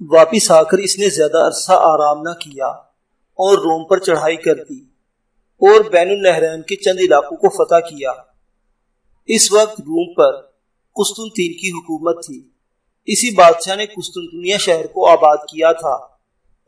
واپس آ کر اس نے زیادہ عرصہ آرام نہ کیا اور روم پر چڑھائی کر دی اور بین النہرین کے چند علاقوں کو فتح کیا۔ اس وقت روم پر قسطنطین کی حکومت تھی۔ اسی بادشاہ نے قسطنطنیہ شہر کو آباد کیا تھا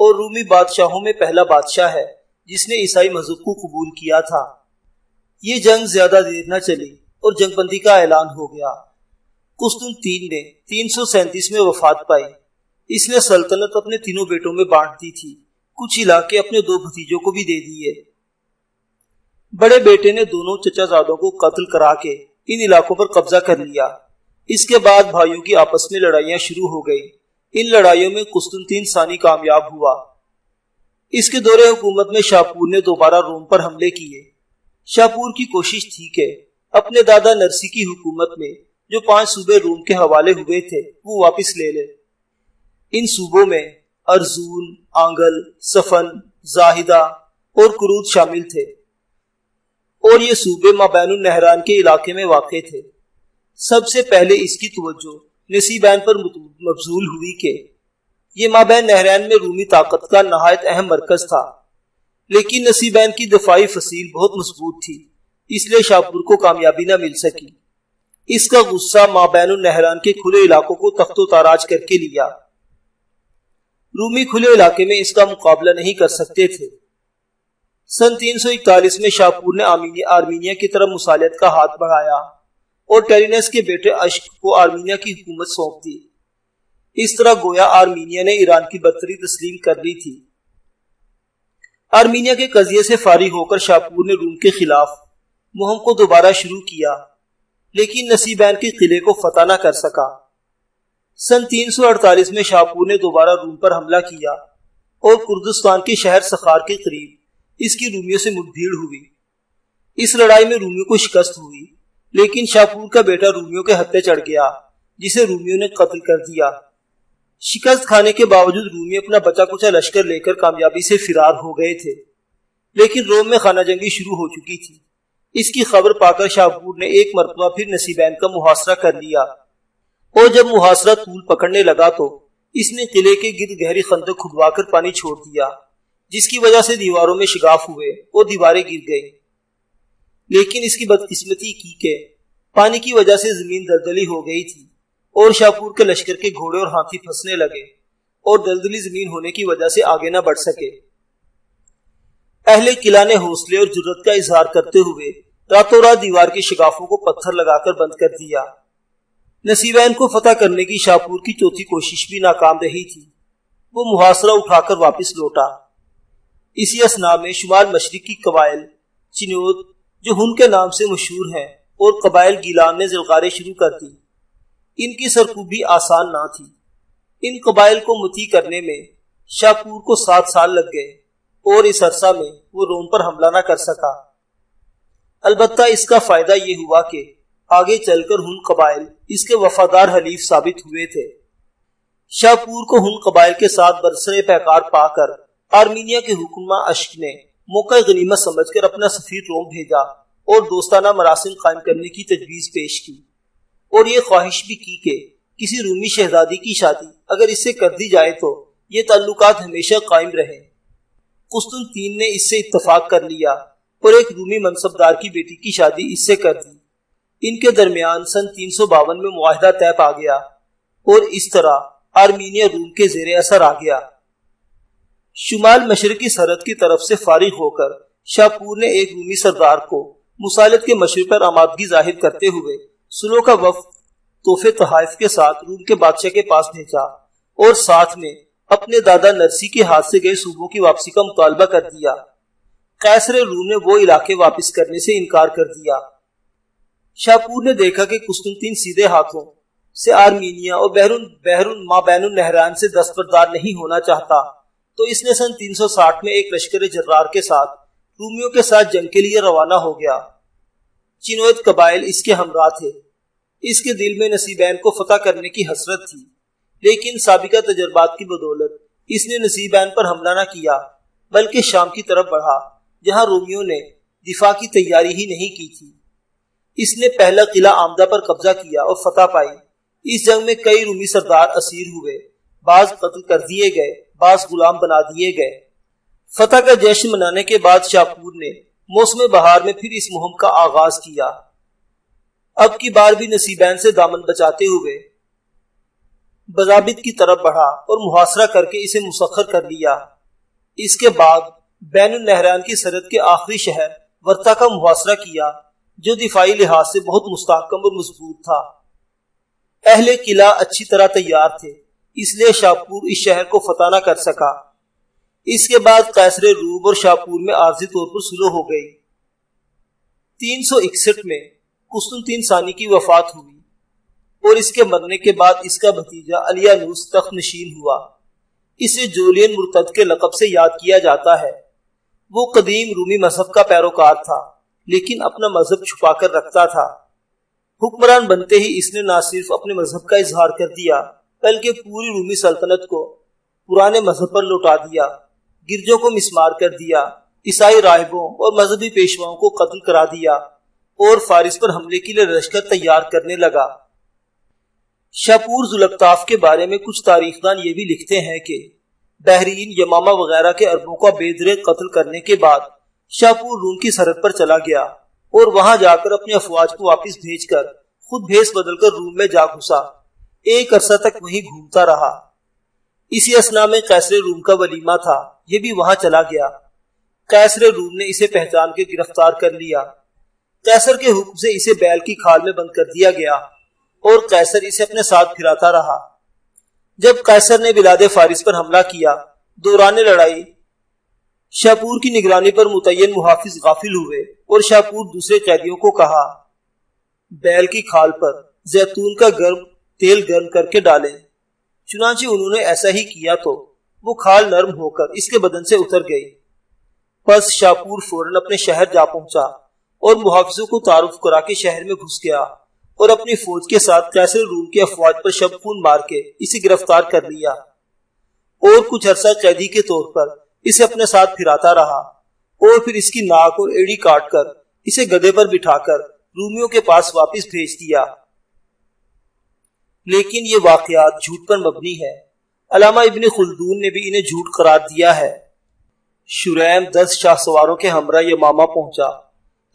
اور رومی بادشاہوں میں پہلا بادشاہ ہے جس نے عیسائی مذہب کو قبول کیا تھا۔ یہ جنگ زیادہ دیر نہ چلی اور جنگ بندی کا اعلان ہو گیا۔ قسطنطین نے 337 میں وفات پائی۔ اس نے سلطنت اپنے تینوں بیٹوں میں بانٹ دی تھی، کچھ علاقے اپنے 2 بھتیجوں کو بھی دے دیے۔ بڑے بیٹے نے دونوں چچا زادوں کو قتل کرا کے ان علاقوں پر قبضہ کر لیا۔ اس کے بعد بھائیوں کی آپس میں لڑائیاں شروع ہو گئی۔ ان لڑائیوں میں قسطنطین ثانی کامیاب ہوا۔ اس کے دور حکومت میں شاپور نے دوبارہ روم پر حملے کیے۔ شاپور کی کوشش تھی کہ اپنے دادا نرسی کی حکومت میں جو 5 صوبے روم کے حوالے ہوئے تھے وہ واپس لے لے۔ ان صوبوں میں ارزون، آنگل، سفن، زاہدہ اور کرود شامل تھے اور یہ صوبے مابین النہران کے علاقے میں واقع تھے۔ سب سے پہلے اس کی توجہ نصیبین پر مبذول ہوئی کہ یہ مابین نہرین میں رومی طاقت کا نہایت اہم مرکز تھا، لیکن نصیبین کی دفاعی فصیل بہت مضبوط تھی، اس لیے شاپور کو کامیابی نہ مل سکی۔ اس کا غصہ مابین النہران کے کھلے علاقوں کو تخت و تاراج کر کے لیا۔ رومی کھلے علاقے میں اس کا مقابلہ نہیں کر سکتے تھے۔ سن 341 میں شاپور نے آرمینیا کی طرف مصالحت کا ہاتھ بڑھایا اور ٹیرینس کے بیٹے اشک کو آرمینیا کی حکومت سونپ دی۔ اس طرح گویا آرمینیا نے ایران کی برتری تسلیم کر لی تھی۔ آرمینیا کے قضیے سے فارغ ہو کر شاپور نے روم کے خلاف مہم کو دوبارہ شروع کیا، لیکن نصیبین کے قلعے کو فتح نہ کر سکا۔ سن 348 میں شاپور نے دوبارہ روم پر حملہ کیا اور کردستان کے شہر سخار کے قریب اس کی رومیوں سے مٹ بھیڑ ہوئی۔ اس لڑائی میں رومیوں کو شکست ہوئی، لیکن شاپور کا بیٹا رومیوں کے ہتھے چڑھ گیا جسے رومیوں نے قتل کر دیا۔ شکست کھانے کے باوجود رومی اپنا بچا کچا لشکر لے کر کامیابی سے فرار ہو گئے تھے، لیکن روم میں خانہ جنگی شروع ہو چکی تھی۔ اس کی خبر پا کر شاپور نے ایک مرتبہ پھر نصیبین کا محاصرہ کر لیا اور جب محاصرہ طول پکڑنے لگا تو اس نے قلعے کے گرد گہری خندق کھدوا کر پانی چھوڑ دیا، جس کی وجہ سے دیواروں میں شگاف ہوئے اور دیواریں گر گئی۔ لیکن اس کی بدقسمتی کی کہ پانی کی وجہ سے زمین دلدلی ہو گئی تھی اور شاپور کے لشکر کے گھوڑے اور ہاتھی پھنسنے لگے اور دلدلی زمین ہونے کی وجہ سے آگے نہ بڑھ سکے۔ اہل قلعہ نے حوصلے اور جرأت کا اظہار کرتے ہوئے راتوں رات دیوار کے شگافوں کو پتھر لگا کر بند کر دیا۔ نصیبین کو فتح کرنے کی شاپور کی چوتھی کوشش بھی ناکام رہی تھی۔ وہ محاصرہ اٹھا کر واپس لوٹا۔ اسی اثناء میں شمال مشرقی قبائل چنیوت جو ہن کے نام سے مشہور ہیں اور قبائل گیلان نے زلغارے شروع کر دی۔ ان کی سرکوبی آسان نہ تھی۔ ان قبائل کو مطیع کرنے میں شاپور کو 7 سال لگ گئے اور اس عرصہ میں وہ روم پر حملہ نہ کر سکا۔ البتہ اس کا فائدہ یہ ہوا کہ آگے چل کر ہن قبائل اس کے وفادار حلیف ثابت ہوئے تھے۔ شاپور کو ہن قبائل کے ساتھ برسر پیکار پا کر آرمینیا کے حکمراں اشک نے موقع غنیمت سمجھ کر اپنا سفیر روم بھیجا اور دوستانہ مراسم قائم کرنے کی تجویز پیش کی اور یہ خواہش بھی کی کہ کسی رومی شہزادی کی شادی اگر اس سے کر دی جائے تو یہ تعلقات ہمیشہ قائم رہیں۔ قسطنطین نے اس سے اتفاق کر لیا اور ایک رومی منصبدار کی بیٹی کی شادی اس سے کر دی۔ ان کے درمیان سن 352 میں معاہدہ طے پا گیا اور اس طرح آرمینیا روم کے زیر اثر آ گیا۔ شمال مشرقی سرحد کی طرف سے فارغ ہو کر شاپور نے ایک رومی سردار کو مصالحت کے مشورے پر آمادگی ظاہر کرتے ہوئے سلو کا وفد تحفے تحائف کے ساتھ روم کے بادشاہ کے پاس بھیجا اور ساتھ میں اپنے دادا نرسی کے ہاتھ سے گئے صوبوں کی واپسی کا مطالبہ کر دیا۔ قیصر روم نے وہ علاقے واپس کرنے سے انکار کر دیا۔ شاپور نے دیکھا کہ قسطنطین سیدھے ہاتھوں سے آرمینیا اور مابین النہران سے دستبردار نہیں ہونا چاہتا، تو اس نے سن 360 میں ایک لشکر جرار کے ساتھ رومیوں کے ساتھ جنگ کے لیے روانہ ہو گیا۔ چنوت قبائل اس کے ہمراہ تھے۔ اس کے دل میں نصیبین کو فتح کرنے کی حسرت تھی، لیکن سابقہ تجربات کی بدولت اس نے نصیبین پر حملہ نہ کیا بلکہ شام کی طرف بڑھا جہاں رومیوں نے دفاع کی تیاری ہی نہیں کی تھی۔ اس نے پہلا قلعہ آمدہ پر قبضہ کیا اور فتح پائی۔ اس جنگ میں کئی رومی سردار اسیر ہوئے بعض قتل کر دیے گئے، بعض غلام بنا دیے گئے۔ فتح کا جشن منانے کے بعد شاپور نے موسم بہار میں پھر اس مہم کا آغاز کیا۔ اب کی بار بھی نصیبین سے دامن بچاتے ہوئے بضابط کی طرف بڑھا اور محاصرہ کر کے اسے مسخر کر لیا۔ اس کے بعد بین النہرین کی سرحد کے آخری شہر ورتا کا محاصرہ کیا، جو دفاعی لحاظ سے بہت مستحکم اور مضبوط تھا۔ اہل قلعہ اچھی طرح تیار تھے، اس لیے شاپور اس شہر کو فتح نہ کر سکا۔ اس کے بعد قیصر روم اور شاپور میں عارضی طور پر صلح ہو گئی۔ 361 میں قسطنطین ثانی کی وفات ہوئی اور اس کے مرنے کے بعد اس کا بھتیجا الیانوس تخت نشین ہوا۔ اسے جولین مرتد کے لقب سے یاد کیا جاتا ہے۔ وہ قدیم رومی مذہب کا پیروکار تھا، لیکن اپنا مذہب چھپا کر رکھتا تھا۔ حکمران بنتے ہی اس نے نہ صرف اپنے مذہب کا اظہار کر دیا، بلکہ پوری رومی سلطنت کو پرانے مذہب پر لوٹا دیا، گرجوں کو مسمار کر دیا، عیسائی راہبوں اور مذہبی پیشواؤں کو قتل کرا دیا اور فارس پر حملے کے لیے لشکر تیار کرنے لگا۔ شاپور ذوالفقار کے بارے میں کچھ تاریخ دان یہ بھی لکھتے ہیں کہ بحرین، یمامہ وغیرہ کے عربوں کا بے دریغ قتل کرنے کے بعد شاپور روم کی سرحد پر چلا گیا اور وہاں جا کر اپنی افواج کو واپس بھیج کر خود بھیس بدل کر روم میں جا گھسا۔ ایک عرصہ تک وہیں گھومتا رہا۔ اسی اثنا میں قیصر روم کا ولیمہ تھا، یہ بھی وہاں چلا گیا۔ قیصر روم نے اسے پہچان کے گرفتار کر لیا۔ قیصر کے حکم سے اسے بیل کی کھال میں بند کر دیا گیا اور قیصر اسے اپنے ساتھ پھراتا رہا۔ جب قیصر نے بلاد فارس پر حملہ کیا، دوران لڑائی شاپور کی نگرانی پر متعین محافظ غافل ہوئے اور شاپور دوسرے قیدیوں کو کہا بیل کی کھال پر زیتون کا تیل گرم کر کے ڈالیں۔ چنانچہ انہوں نے ایسا ہی کیا تو وہ کھال نرم ہو کر اس کے بدن سے اتر گئی۔ پس شاپور فوراً اپنے شہر جا پہنچا اور محافظوں کو تعارف کرا کے شہر میں گھس گیا اور اپنی فوج کے ساتھ قیصر روم کی افواج پر شب خون مار کے اسے گرفتار کر لیا اور کچھ عرصہ قیدی کے طور پر اسے اپنے ساتھ پھراتا رہا اور پھر اس کی ناک اور ایڑی کاٹ کر اسے گدھے پر بٹھا کر رومیوں کے پاس واپس بھیج دیا۔ لیکن یہ واقعات جھوٹ پر مبنی ہے۔ علامہ ابن خلدون نے بھی انہیں جھوٹ قرار دیا ہے۔ شریم 10 شاہ سواروں کے ہمراہ یمامہ پہنچا۔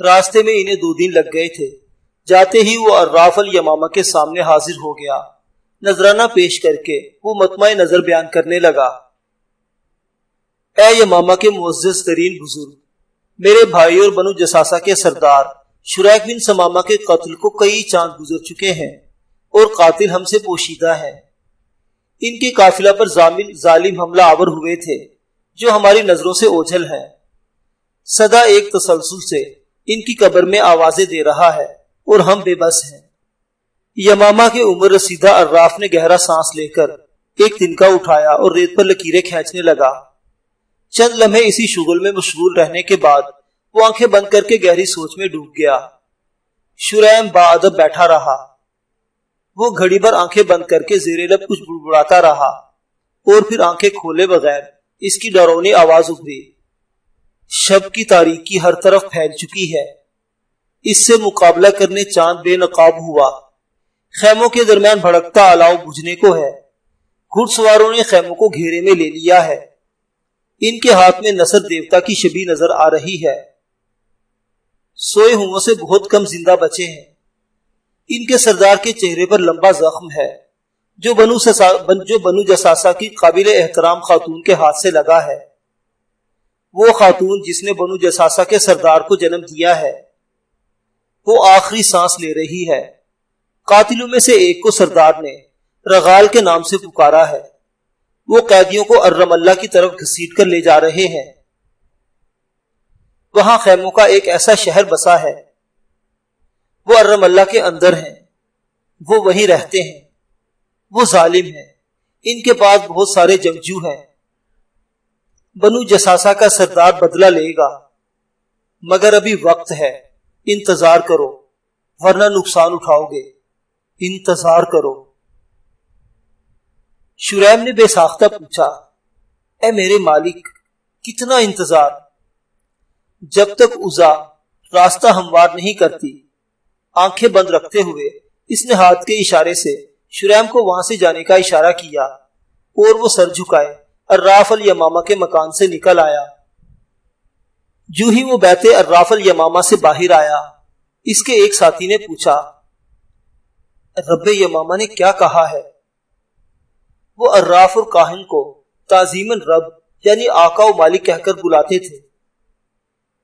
راستے میں انہیں 2 دن لگ گئے تھے۔ جاتے ہی وہ عراف الیمامہ کے سامنے حاضر ہو گیا۔ نذرانہ پیش کر کے وہ مطمع نظر بیان کرنے لگا۔ اے یمامہ کے معزز ترین بزرگ، میرے بھائی اور بنو جساسہ کے سردار شریک بن سمامہ کے قتل کو کئی چاند گزر چکے ہیں اور قاتل ہم سے پوشیدہ ہے۔ ان کے قافلہ پر ظالم حملہ آور ہوئے تھے جو ہماری نظروں سے اوجھل ہیں۔ صدا ایک تسلسل سے ان کی قبر میں آوازیں دے رہا ہے اور ہم بے بس ہیں۔ یمامہ کے عمر رسیدہ عراف نے گہرا سانس لے کر ایک تنکا اٹھایا اور ریت پر لکیریں کھینچنے لگا۔ چند لمحے اسی شغل میں مشغول رہنے کے بعد وہ آنکھیں بند کر کے گہری سوچ میں ڈوب گیا۔ شریم باادب بیٹھا رہا۔ وہ گھڑی بھر آنکھیں بند کر کے زیر لب کچھ بڑبڑاتا رہا اور پھر آنکھیں کھولے بغیر اس کی ڈرونی آواز ابھری۔ شب کی تاریکی ہر طرف پھیل چکی ہے، اس سے مقابلہ کرنے چاند بے نقاب ہوا۔ خیموں کے درمیان بھڑکتا الاؤ بجھنے کو ہے۔ گھڑ سواروں نے خیموں کو گھیرے میں لے لیا ہے۔ ان کے ہاتھ میں نصر دیوتا کی شبی نظر آ رہی ہے۔ سوئے ہوں سے بہت کم زندہ بچے ہیں۔ ان کے سردار کے چہرے پر لمبا زخم ہے جو بنو جساسہ کی قابل احترام خاتون کے ہاتھ سے لگا ہے۔ وہ خاتون جس نے بنو جساسہ کے سردار کو جنم دیا ہے، وہ آخری سانس لے رہی ہے۔ قاتلوں میں سے ایک کو سردار نے رغال کے نام سے پکارا ہے۔ وہ قیدیوں کو ارم اللہ کی طرف گھسیٹ کر لے جا رہے ہیں۔ وہاں خیموں کا ایک ایسا شہر بسا ہے۔ وہ ارم اللہ کے اندر ہیں۔ وہ وہیں رہتے ہیں۔ وہ ظالم ہیں۔ ان کے پاس بہت سارے جنگجو ہیں۔ بنو جساسہ کا سردار بدلہ لے گا، مگر ابھی وقت ہے۔ انتظار کرو ورنہ نقصان اٹھاؤ گے۔ انتظار کرو۔ شریم نے بے ساختہ پوچھا، اے میرے مالک، کتنا انتظار؟ جب تک عزا راستہ ہموار نہیں کرتی۔ آنکھیں بند رکھتے ہوئے اس نے ہاتھ کے اشارے سے شریم کو وہاں سے جانے کا اشارہ کیا اور وہ سر جھکائے عراف الیمامہ کے مکان سے نکل آیا۔ جو ہی وہ بیت عراف الیمامہ سے باہر آیا، اس کے ایک ساتھی نے پوچھا، رب یمامہ نے کیا کہا ہے؟ وہ عراف اور کاہن کو تعظیماً رب یعنی آقا و مالک کہہ کر بلاتے تھے۔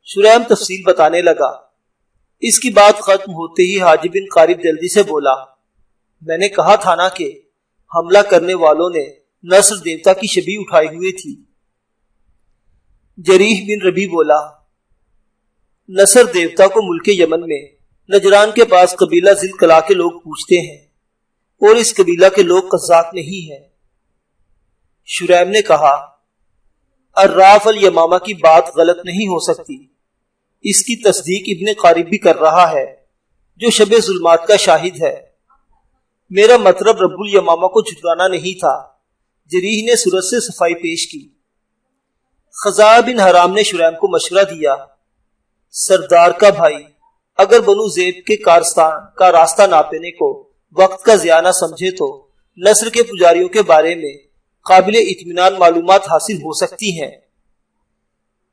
شریم تفصیل بتانے لگا۔ اس کی بات ختم ہوتے ہی حاجب بن قارب جلدی سے بولا، میں نے کہا تھا نا کہ حملہ کرنے والوں نے نصر دیوتا کی شبیہ اٹھائی ہوئی تھی۔ جریح بن ربی بولا، نصر دیوتا کو ملک یمن میں نجران کے پاس قبیلہ ذیلقلاع کے لوگ پوچھتے ہیں، اور اس قبیلہ کے لوگ قزاق نہیں ہیں۔ شریم نے کہا، عراف الیمامہ کی بات غلط نہیں ہو سکتی، اس کی تصدیق ابن قارب بھی کر رہا ہے جو شب ظلمات کا شاہد ہے۔ میرا مطلب رب الیمامہ کو جھٹلانا نہیں تھا۔ جریح نے صورت سے صفائی پیش کی۔ خزاع بن حرام نے شریم کو مشورہ دیا، سردار کا بھائی اگر بنو زیب کے کارستان کا راستہ ناپنے کو وقت کا ضیاع نہ سمجھے تو نصر کے پجاریوں کے بارے میں قابل اطمینان معلومات حاصل ہو سکتی ہیں۔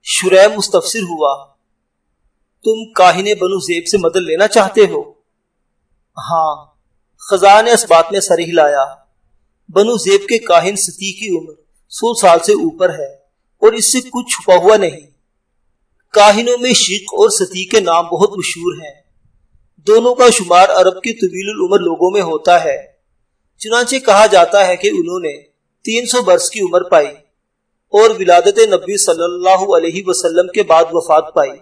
شریم مستفسر ہوا، تم کاہن بنو زیب سے مدد لینا چاہتے ہو؟ ہاں۔ خزاع نے اس بات میں سر ہلایا، بنو زیب کے کاہن ستی کی عمر 100 سال سے اوپر ہے اور اس سے کچھ چھپا ہوا نہیں۔ کاہنوں میں شیخ اور ستی کے نام بہت مشہور ہیں۔ دونوں کا شمار عرب کے طویل العمر لوگوں میں ہوتا ہے۔ چنانچہ کہا جاتا ہے کہ انہوں نے 300 برس کی عمر پائی اور ولادت نبی صلی اللہ علیہ وسلم کے بعد وفات پائی۔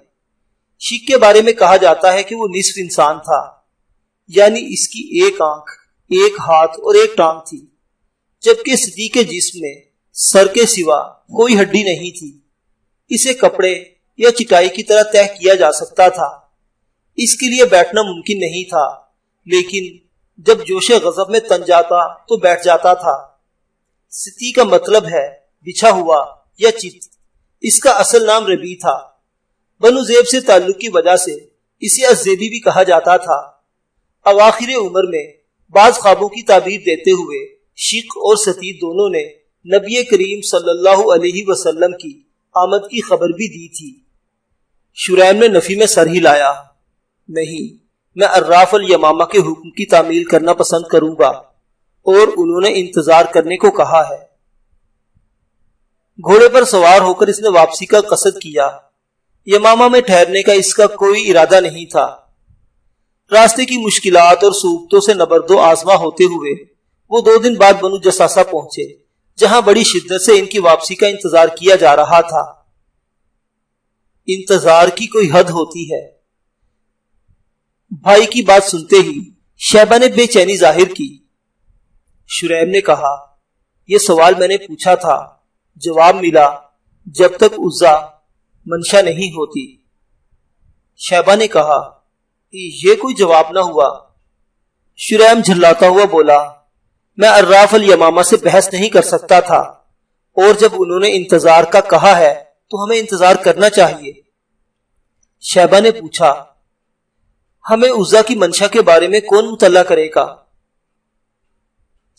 شیخ کے بارے میں کہا جاتا ہے کہ وہ نصف انسان تھا، یعنی اس کی ایک آنکھ، ایک ہاتھ اور ایک ٹانگ تھی، جبکہ ستی کے جسم میں سر کے سوا کوئی ہڈی نہیں تھی۔ اسے کپڑے یا چٹائی کی طرح طے کیا جا سکتا تھا۔ اس کے لیے بیٹھنا ممکن نہیں تھا، لیکن جب جوش غضب میں تن جاتا تو بیٹھ جاتا تھا۔ ستی کا مطلب ہے بچھا ہوا یا چت۔ اس کا اصل نام ربی تھا۔ بنو زیب سے تعلق کی وجہ سے اسے الزیبی بھی کہا جاتا تھا۔ اواخر عمر میں بعض خوابوں کی تعبیر دیتے ہوئے شیخ اور ستی دونوں نے نبی کریم صلی اللہ علیہ وسلم کی آمد کی خبر بھی دی تھی۔ شریم نے نفی میں سر ہلایا، نہیں، میں عراف الیمامہ کے حکم کی تعمیل کرنا پسند کروں گا، اور انہوں نے انتظار کرنے کو کہا ہے۔ گھوڑے پر سوار ہو کر اس نے واپسی کا قصد کیا۔ یمامہ میں ٹھہرنے کا اس کا کوئی ارادہ نہیں تھا۔ راستے کی مشکلات اور صعوبتوں سے نبرد و آزما ہوتے ہوئے وہ 2 دن بعد بنو جساسہ پہنچے، جہاں بڑی شدت سے ان کی واپسی کا انتظار کیا جا رہا تھا۔ انتظار کی کوئی حد ہوتی ہے۔ بھائی کی بات سنتے ہی شیبہ نے بے چینی ظاہر کی۔ شریم نے کہا، یہ سوال میں نے پوچھا تھا، جواب ملا، جب تک عزا منشا نہیں ہوتی۔ شیبہ نے کہا، یہ کوئی جواب نہ ہوا۔ شریم جھلاتا ہوا بولا، میں عراف الیمامہ سے بحث نہیں کر سکتا تھا، اور جب انہوں نے انتظار کا کہا ہے تو ہمیں انتظار کرنا چاہیے۔ شیبہ نے پوچھا، ہمیں عزا کی منشا کے بارے میں کون مطلع کرے گا؟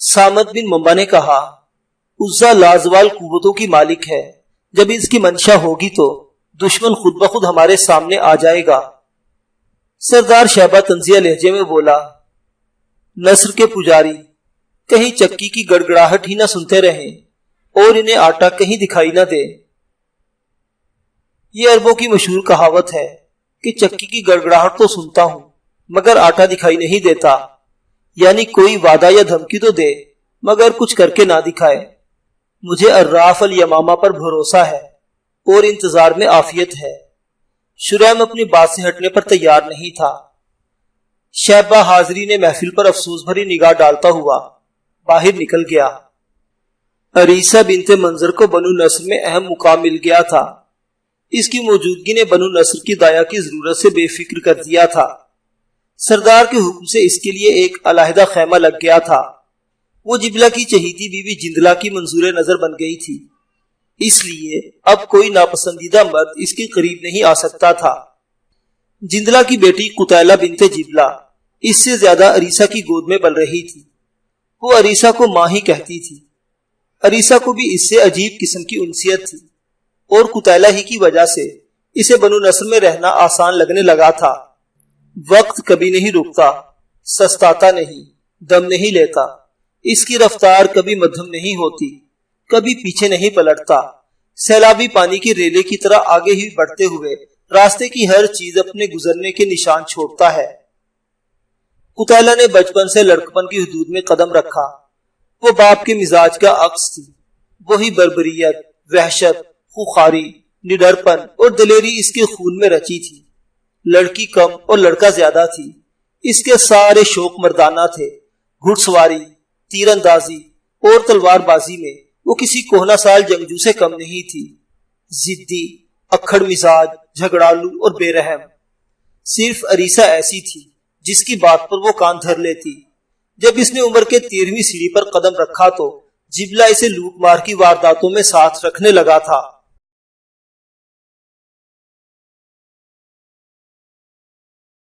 سامت بن منبع نے کہا، عزا لازوال قوتوں کی مالک ہے، جب اس کی منشا ہوگی تو دشمن خود بخود ہمارے سامنے آ جائے گا۔ سردار شیبہ طنزیہ لہجے میں بولا، نصر کے پجاری کہیں چکی کی گڑگڑاہٹ ہی نہ سنتے رہیں اور انہیں آٹا کہیں دکھائی نہ دے۔ یہ عربوں کی مشہور کہاوت ہے کہ چکی کی گڑگڑاہٹ تو سنتا ہوں مگر آٹا دکھائی نہیں دیتا، یعنی کوئی وعدہ یا دھمکی تو دے مگر کچھ کر کے نہ دکھائے۔ مجھے عراف الیمامہ پر بھروسہ ہے اور انتظار میں عافیت ہے۔ شریم اپنی بات سے ہٹنے پر تیار نہیں تھا۔ شیبہ حاضری نے محفل پر افسوس بھری نگاہ ڈالتا ہوا باہر نکل گیا۔ عریسہ بنت منظر کو بنو نصر میں اہم مقام مل گیا تھا۔ اس کی موجودگی نے بنو نصر کی دایا کی ضرورت سے بے فکر کر دیا تھا۔ سردار کے حکم سے اس کے لیے ایک علیحدہ خیمہ لگ گیا تھا۔ وہ جبلہ کی چہیتی بیوی جندلہ کی منظور نظر بن گئی تھی، اس لیے اب کوئی ناپسندیدہ مرد اس کے قریب نہیں آ سکتا تھا۔ جندلہ کی بیٹی قتیلہ بنت جبلہ اس سے زیادہ عریسہ کی گود میں پل رہی تھی۔ وہ عریسہ کو ماں ہی کہتی تھی۔ عریسہ کو بھی اس سے عجیب قسم کی انسیت تھی اور قتیلہ ہی کی وجہ سے اسے بنو نصر میں رہنا آسان لگنے لگا تھا۔ وقت کبھی نہیں رکتا، سستاتا نہیں، دم نہیں لیتا، اس کی رفتار کبھی مدھم نہیں ہوتی، کبھی پیچھے نہیں پلٹتا، سیلابی پانی کی ریلے کی طرح آگے ہی بڑھتے ہوئے راستے کی ہر چیز اپنے گزرنے کے نشان چھوڑتا ہے۔ قتیلہ نے بچپن سے لڑکپن کی حدود میں قدم رکھا۔ وہ باپ کے مزاج کا عکس تھی، وہی بربریت، وحشت، خوخاری، نڈرپن اور دلیری اس کے خون میں رچی تھی۔ لڑکی کم اور لڑکا زیادہ تھی، اس کے سارے شوق مردانہ تھے۔ گھڑ سواری، تیر اندازی اور تلوار بازی میں وہ کسی کوہنا سال جنگجو سے کم نہیں تھی۔ ضدی، اکھڑ مزاج، جھگڑالو اور بے رحم۔ صرف عریسہ ایسی تھی جس کی بات پر وہ کان دھر لیتی۔ جب اس نے عمر کے 13ویں سیڑھی پر قدم رکھا تو جبلہ اسے لوٹ مار کی وارداتوں میں ساتھ رکھنے لگا تھا۔